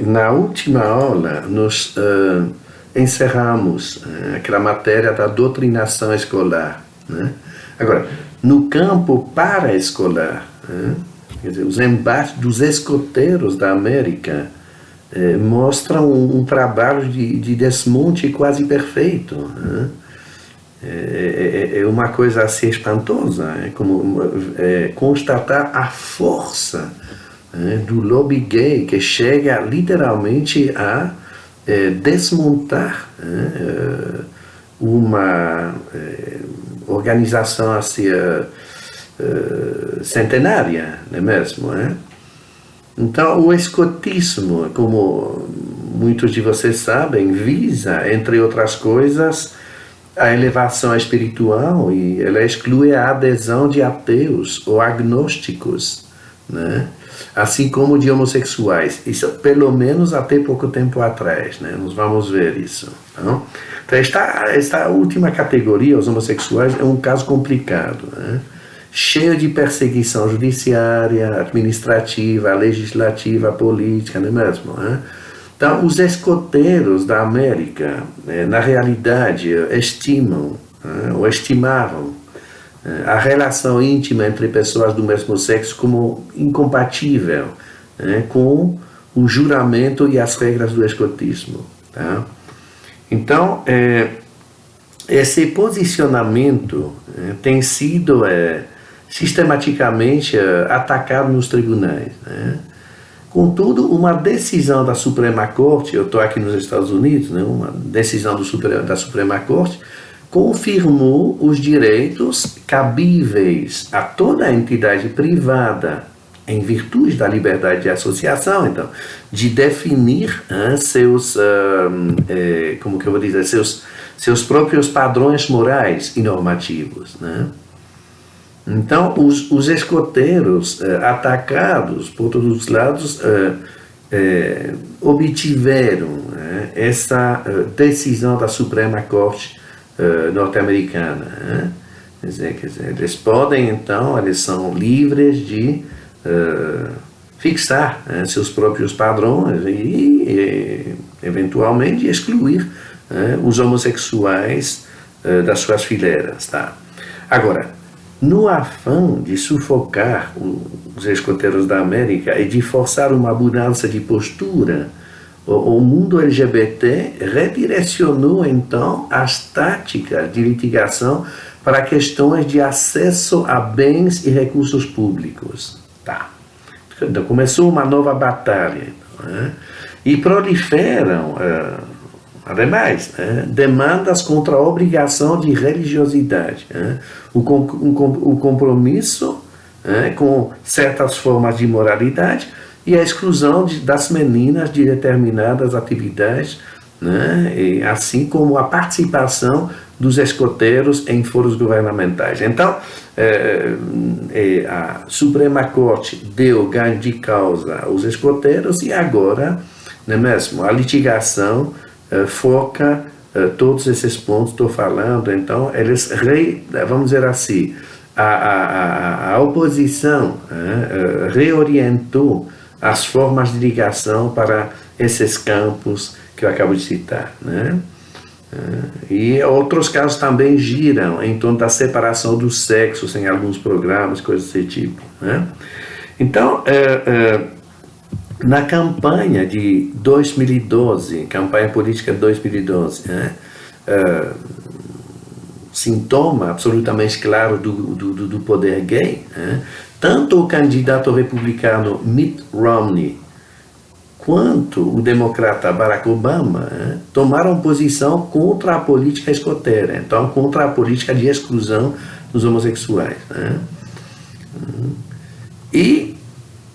Na última aula, nós encerramos aquela matéria da doutrinação escolar, né? Agora, no campo paraescolar, quer dizer, os embates dos escoteiros da América mostram um trabalho de desmonte quase perfeito, né? É uma coisa assim espantosa, como constatar a força do lobby gay, que chega literalmente a desmontar uma organização assim, centenária, não é mesmo? Então, o escotismo, como muitos de vocês sabem, visa, entre outras coisas, a elevação espiritual, e ela exclui a adesão de ateus ou agnósticos, né? Assim como de homossexuais. Isso pelo menos até pouco tempo atrás, né? Nós vamos ver isso. Não? Então, esta última categoria, os homossexuais, é um caso complicado, né? Cheio de perseguição judiciária, administrativa, legislativa, política, não é mesmo? Né? Então, os escoteiros da América, na realidade, estimam, ou estimavam, a relação íntima entre pessoas do mesmo sexo como incompatível com o juramento e as regras do escotismo. Tá? Então, esse posicionamento tem sido sistematicamente atacado nos tribunais. Contudo, uma decisão da Suprema Corte, eu estou aqui nos Estados Unidos, uma decisão da Suprema Corte, confirmou os direitos cabíveis a toda entidade privada, em virtude da liberdade de associação, então, de definir seus, como que eu vou dizer, seus próprios padrões morais e normativos, né? Então, os escoteiros atacados por todos os lados obtiveram essa decisão da Suprema Corte norte-americana. Quer dizer, eles podem, então, eles são livres de fixar seus próprios padrões e eventualmente, excluir os homossexuais das suas fileiras. Tá? Agora, no afã de sufocar os escoteiros da América e de forçar uma mudança de postura, o mundo LGBT redirecionou, então, as táticas de litigação para questões de acesso a bens e recursos públicos. Tá. Então, começou uma nova batalha. E proliferam, ademais, demandas contra a obrigação de religiosidade, o compromisso com certas formas de moralidade e a exclusão das meninas de determinadas atividades, e assim como a participação dos escoteiros em foros governamentais. Então, a Suprema Corte deu ganho de causa aos escoteiros e agora, não é mesmo, a litigação foca todos esses pontos que estou falando. Então, eles, vamos dizer assim, a oposição reorientou as formas de ligação para esses campos que eu acabo de citar, né? E outros casos também giram em torno da separação dos sexos em alguns programas, coisas desse tipo, né? Então, na campanha de 2012, campanha política de 2012, sintoma absolutamente claro do poder gay, tanto o candidato republicano Mitt Romney quanto o democrata Barack Obama tomaram posição contra a política escoteira, então contra a política de exclusão dos homossexuais. E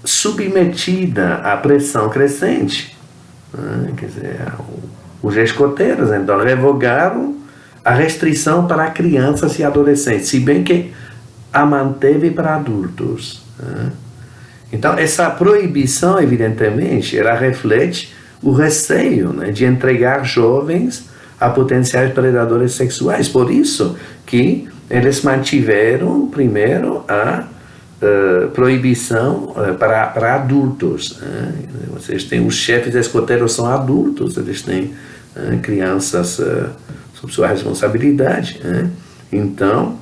submetida à pressão crescente, quer dizer, os escoteiros então revogaram a restrição para crianças e adolescentes, se bem que a manteve para adultos. Então, essa proibição, evidentemente, ela reflete o receio de entregar jovens a potenciais predadores sexuais. Por isso que eles mantiveram, primeiro, a proibição para adultos. Vocês têm os chefes escoteiros são adultos, eles têm crianças sob sua responsabilidade. Então,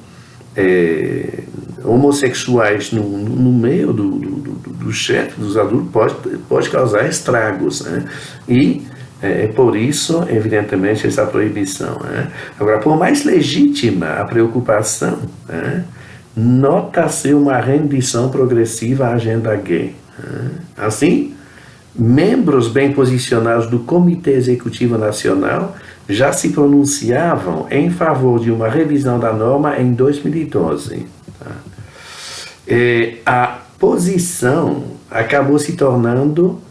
homossexuais no meio do chefe, dos adultos, pode causar estragos. E é por isso, evidentemente, essa proibição. Agora, por mais legítima a preocupação, nota-se uma rendição progressiva à agenda gay. Assim, membros bem posicionados do Comitê Executivo Nacional já se pronunciavam em favor de uma revisão da norma em 2012. A posição acabou se tornando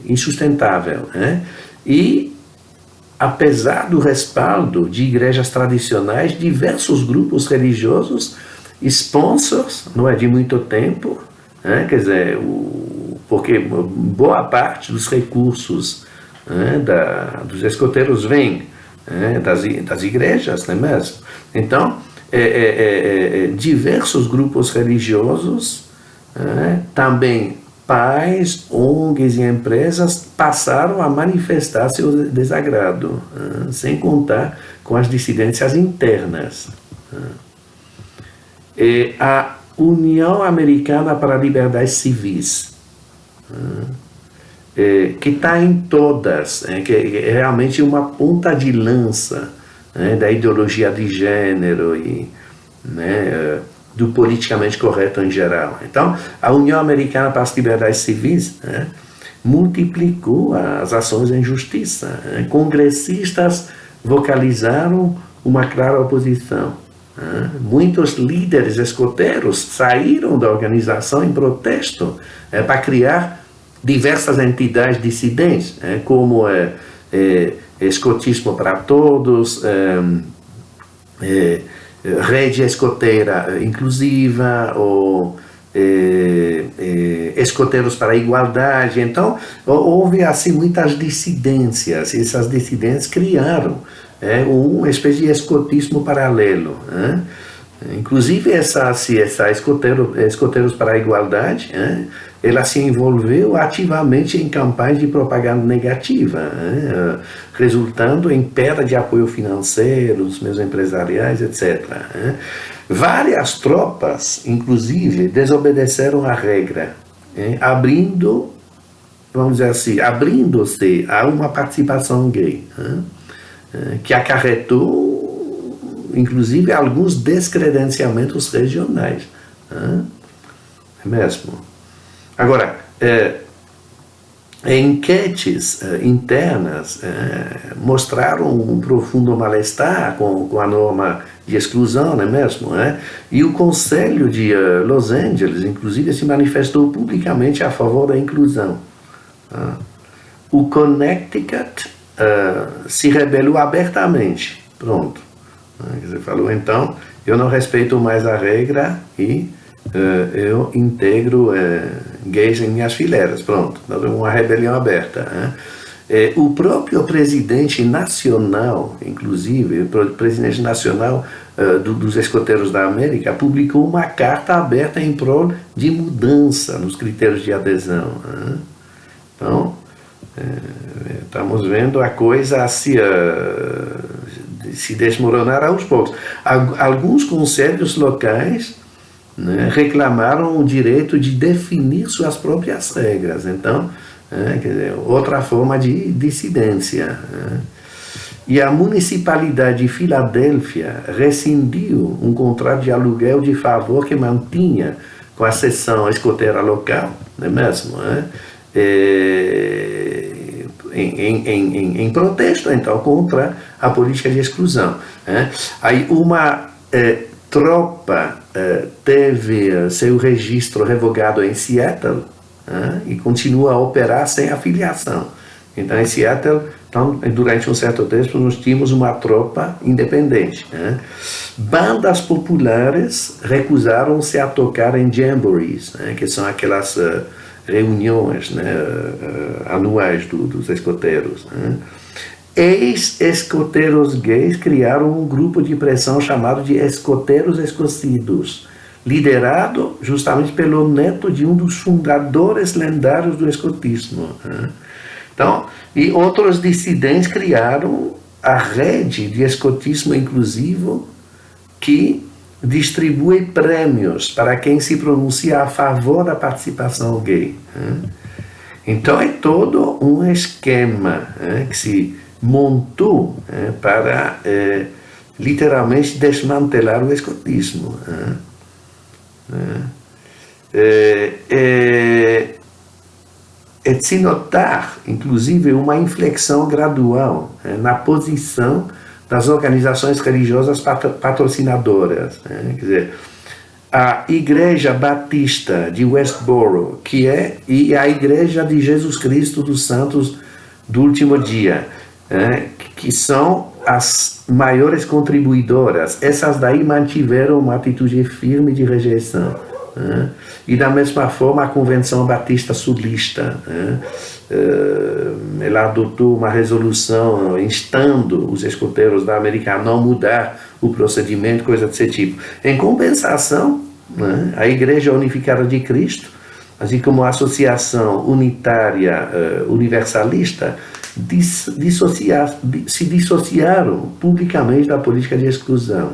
insustentável. E, apesar do respaldo de igrejas tradicionais, diversos grupos religiosos, sponsors, não é de muito tempo, quer dizer, porque boa parte dos recursos dos escoteiros vem das igrejas, não é mesmo? Então, diversos grupos religiosos, também pais, ONGs e empresas passaram a manifestar seu desagrado, sem contar com as dissidências internas. A União Americana para Liberdades Civis, que está em todas, que é realmente uma ponta de lança da ideologia de gênero e do politicamente correto em geral. Então, a União Americana para as Liberdades Civis multiplicou as ações em justiça. Congressistas vocalizaram uma clara oposição. Muitos líderes escoteiros saíram da organização em protesto para criar diversas entidades dissidentes, como Escotismo para Todos, Rede Escoteira Inclusiva, ou Escoteiros para a Igualdade. Então, houve assim muitas dissidências, e essas dissidências criaram uma espécie de escotismo paralelo. Inclusive, essa Escoteiros para a Igualdade, ela se envolveu ativamente em campanhas de propaganda negativa, resultando em perda de apoio financeiro dos meios empresariais, etc. Várias tropas, inclusive, desobedeceram a regra, abrindo, vamos dizer assim, abrindo-se a uma participação gay, que acarretou, inclusive, alguns descredenciamentos regionais. É mesmo? Agora, enquetes internas mostraram um profundo mal-estar com a norma de exclusão, não é mesmo? E o Conselho de Los Angeles, inclusive, se manifestou publicamente a favor da inclusão. O Connecticut se rebelou abertamente. Pronto. Você falou, então, eu não respeito mais a regra e eu integro gays em minhas fileiras. Pronto, uma rebelião aberta. O próprio presidente nacional, inclusive, o presidente nacional dos Escoteiros da América, publicou uma carta aberta em prol de mudança nos critérios de adesão. Então, estamos vendo a coisa se desmoronar aos poucos. Alguns conselhos locais reclamaram o direito de definir suas próprias regras. Então, quer dizer, outra forma de dissidência. E a municipalidade de Filadélfia rescindiu um contrato de aluguel de favor que mantinha com a seção escoteira local, não é mesmo? Em protesto, então, contra a política de exclusão. Aí uma tropa teve seu registro revogado em Seattle e continua a operar sem afiliação. Então, em Seattle, durante um certo tempo, nós tínhamos uma tropa independente. Bandas populares recusaram-se a tocar em jamborees, que são aquelas reuniões anuais dos escoteiros. Ex-escoteiros gays criaram um grupo de pressão chamado de Escoteiros Escocidos, liderado justamente pelo neto de um dos fundadores lendários do escotismo. Então, e outros dissidentes criaram a rede de escotismo inclusivo que distribui prêmios para quem se pronuncia a favor da participação gay. Então é todo um esquema que se montou para literalmente desmantelar o escotismo. É de se notar, inclusive, uma inflexão gradual na posição das organizações religiosas patrocinadoras. Quer dizer, a Igreja Batista de Westboro, e a Igreja de Jesus Cristo dos Santos do Último Dia, que são as maiores contribuidoras, essas daí mantiveram uma atitude firme de rejeição. E da mesma forma a Convenção Batista Sulista, ela adotou uma resolução instando os escoteiros da América a não mudar o procedimento, coisa desse tipo. Em compensação, a Igreja Unificada de Cristo, assim como a Associação Unitária Universalista, se dissociaram publicamente da política de exclusão.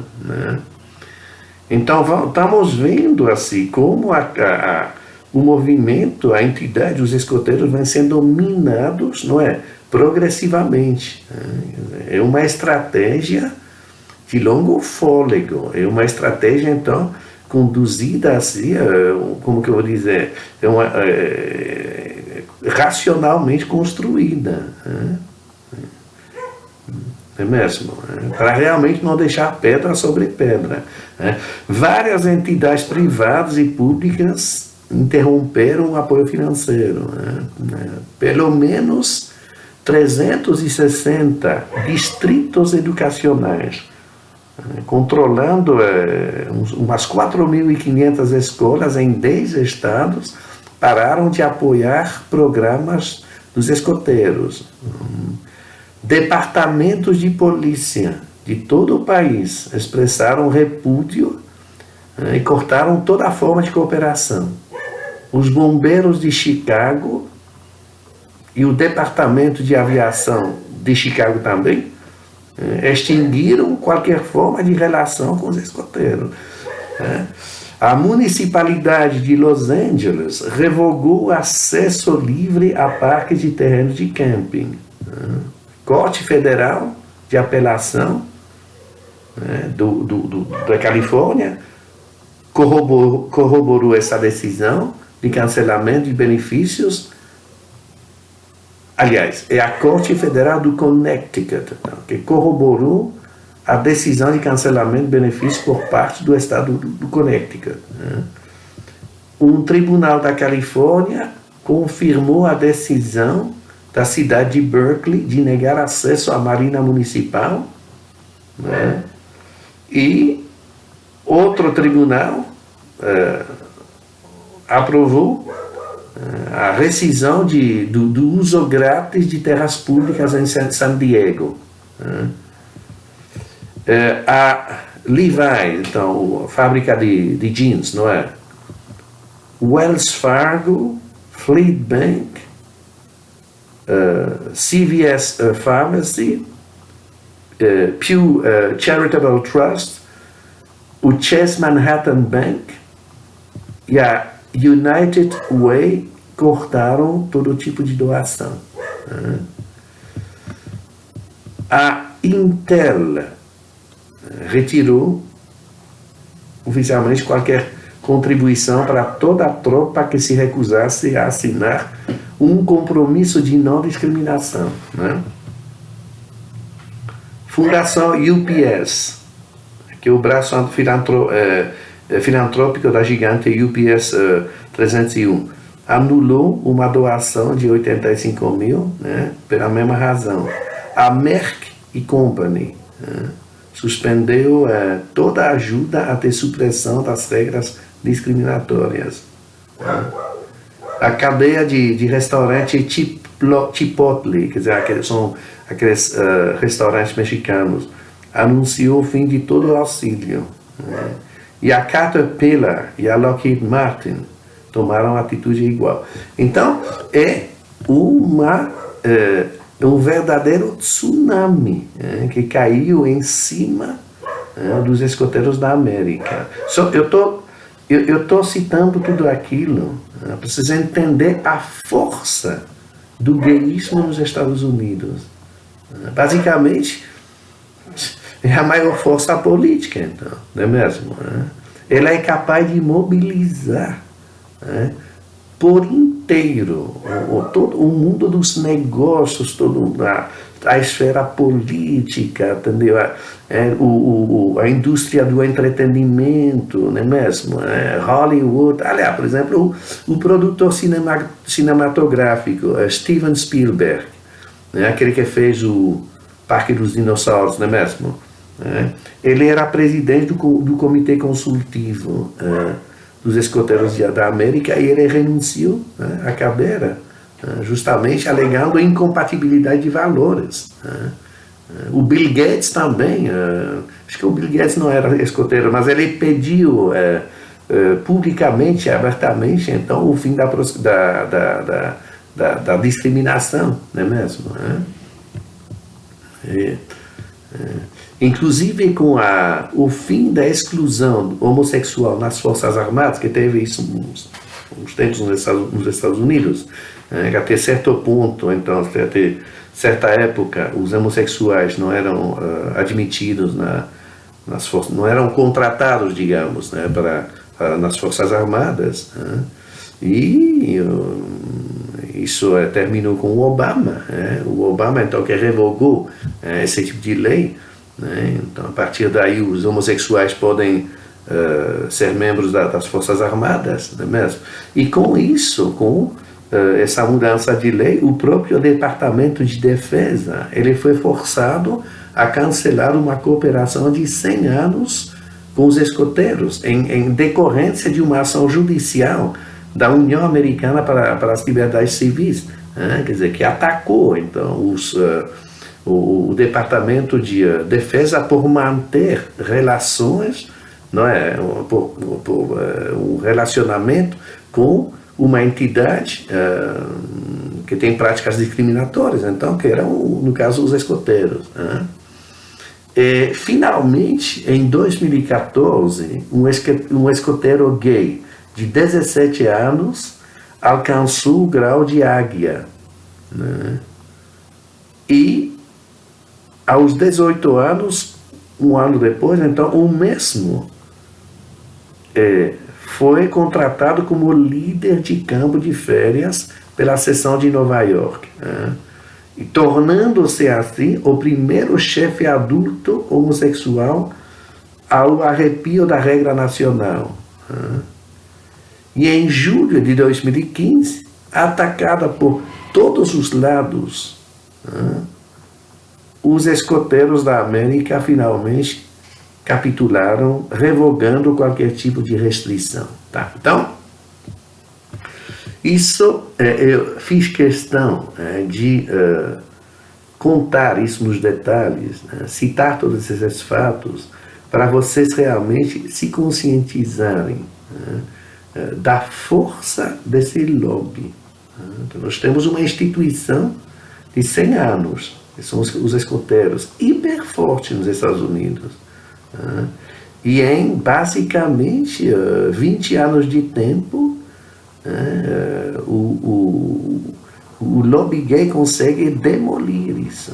Então estamos vendo assim como o movimento, a entidade, os escoteiros vêm sendo minados, não é, progressivamente. É uma estratégia de longo fôlego, é uma estratégia então conduzida assim, como que eu vou dizer, racionalmente construída. É mesmo, para realmente não deixar pedra sobre pedra. Várias entidades privadas e públicas interromperam o apoio financeiro. Pelo menos 360 distritos educacionais, controlando umas 4.500 escolas em 10 estados, pararam de apoiar programas dos escoteiros. Departamentos de polícia de todo o país expressaram repúdio e cortaram toda forma de cooperação. Os bombeiros de Chicago e o Departamento de Aviação de Chicago também extinguiram qualquer forma de relação com os escoteiros. A municipalidade de Los Angeles revogou o acesso livre a parques de terrenos de camping. Corte Federal de Apelação da Califórnia corroborou essa decisão de cancelamento de benefícios. Aliás, é a Corte Federal do Connecticut que corroborou a decisão de cancelamento de benefícios por parte do estado do Connecticut. Um tribunal da Califórnia confirmou a decisão da cidade de Berkeley de negar acesso à Marina Municipal, e outro tribunal aprovou a rescisão do uso grátis de terras públicas em San Diego. A Levi, então, a fábrica de jeans, não é? Wells Fargo, Fleet Bank, CVS Pharmacy, Pew Charitable Trust, o Chase Manhattan Bank e a United Way cortaram todo tipo de doação. A Intel retirou oficialmente qualquer contribuição para toda a tropa que se recusasse a assinar um compromisso de não discriminação. Fundação UPS, que é o braço filantrópico da gigante UPS 301, anulou uma doação de 85 mil, pela mesma razão. A Merck Company suspendeu toda a ajuda a ter supressão das regras discriminatórias. A cadeia de restaurante Chipotle, quer dizer, são aqueles restaurantes mexicanos, anunciou o fim de todo o auxílio. E a Caterpillar e a Lockheed Martin tomaram atitude igual. Então, é um verdadeiro tsunami que caiu em cima dos escoteiros da América. Eu estou citando tudo aquilo para vocês entenderem a força do gayismo nos Estados Unidos. Basicamente, é a maior força política, então, não é mesmo? Ela é capaz de mobilizar por inteiro todo o mundo dos negócios, toda a esfera política, entendeu? A indústria do entretenimento, não é mesmo? Hollywood, aliás, por exemplo, o produtor cinematográfico, Steven Spielberg, aquele que fez o Parque dos Dinossauros, não é mesmo? Ele era presidente do Comitê Consultivo dos Escoteiros da América, e ele renunciou à cadeira, justamente alegando incompatibilidade de valores. O Bill Gates também, acho que o Bill Gates não era escoteiro, mas ele pediu publicamente, abertamente, então, o fim da discriminação, não é mesmo? Inclusive com o fim da exclusão homossexual nas Forças Armadas, que teve isso uns tempos nos Estados Unidos, até certo ponto, então, até certa época, os homossexuais não eram admitidos nas forças, não eram contratados, digamos, nas Forças Armadas, e isso terminou com o Obama. O Obama, então, que revogou esse tipo de lei. Então, a partir daí, os homossexuais podem ser membros das Forças Armadas, não é mesmo? E com isso, com essa mudança de lei, o próprio Departamento de Defesa ele foi forçado a cancelar uma cooperação de 100 anos com os escoteiros, em decorrência de uma ação judicial da União Americana para as Liberdades Civis, quer dizer, que atacou, então, o Departamento de Defesa por manter relações, não é, um relacionamento com uma entidade que tem práticas discriminatórias, então, que eram, no caso, os escoteiros. Finalmente, em 2014, um escoteiro gay de 17 anos alcançou o grau de águia, e aos 18 anos, um ano depois, então, o mesmo foi contratado como líder de campo de férias pela seção de Nova York, e tornando-se assim o primeiro chefe adulto homossexual ao arrepio da regra nacional. E em julho de 2015, atacada por todos os lados, os escoteiros da América finalmente capitularam, revogando qualquer tipo de restrição. Tá? Então, isso eu fiz questão de contar isso nos detalhes, citar todos esses fatos, para vocês realmente se conscientizarem da força desse lobby. Então, nós temos uma instituição de 100 anos, que são os escoteiros, hiper fortes nos Estados Unidos. E em basicamente 20 anos de tempo, o lobby gay consegue demolir isso.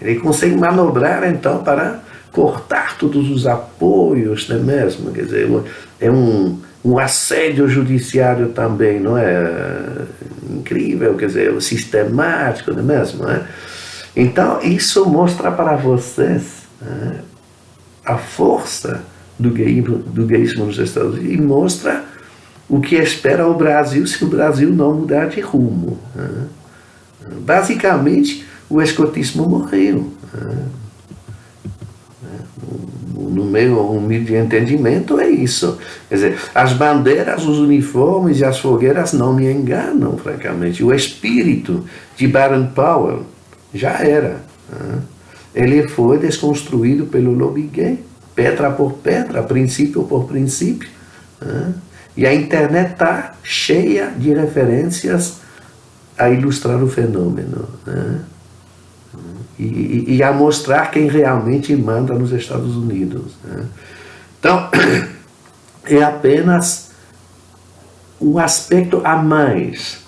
Ele consegue manobrar, então, para cortar todos os apoios, não é mesmo? Quer dizer, é um assédio judiciário também, não é? Incrível, quer dizer, sistemático, não é mesmo? Então, isso mostra para vocês a força do gaysmo nos Estados Unidos, e mostra o que espera o Brasil se o Brasil não mudar de rumo. Basicamente, o escotismo morreu. No meu humilde entendimento, é isso. Quer dizer, as bandeiras, os uniformes e as fogueiras não me enganam, francamente. O espírito de Baden Powell já era. Ele foi desconstruído pelo lobby gay. pedra por pedra, princípio por princípio. E a internet está cheia de referências a ilustrar o fenômeno, e a mostrar quem realmente manda nos Estados Unidos. Então, é apenas um aspecto a mais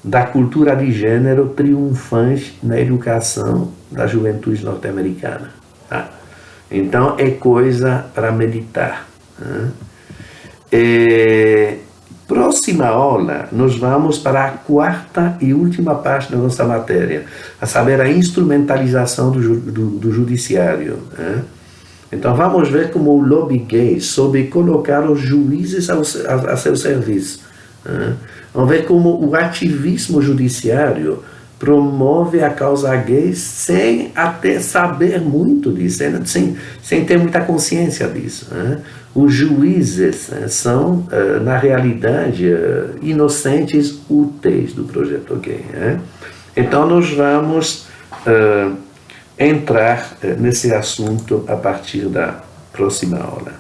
da cultura de gênero triunfante na educação da juventude norte-americana. Então, é coisa para meditar. Próxima aula, nós vamos para a quarta e última parte da nossa matéria, a saber, a instrumentalização do judiciário. Então, vamos ver como o lobby gay soube colocar os juízes a seu serviço. Vamos ver como o ativismo judiciário promove a causa gay sem até saber muito disso, sem ter muita consciência disso. Os juízes são, na realidade, inocentes úteis do projeto gay. Então, nós vamos entrar nesse assunto a partir da próxima aula.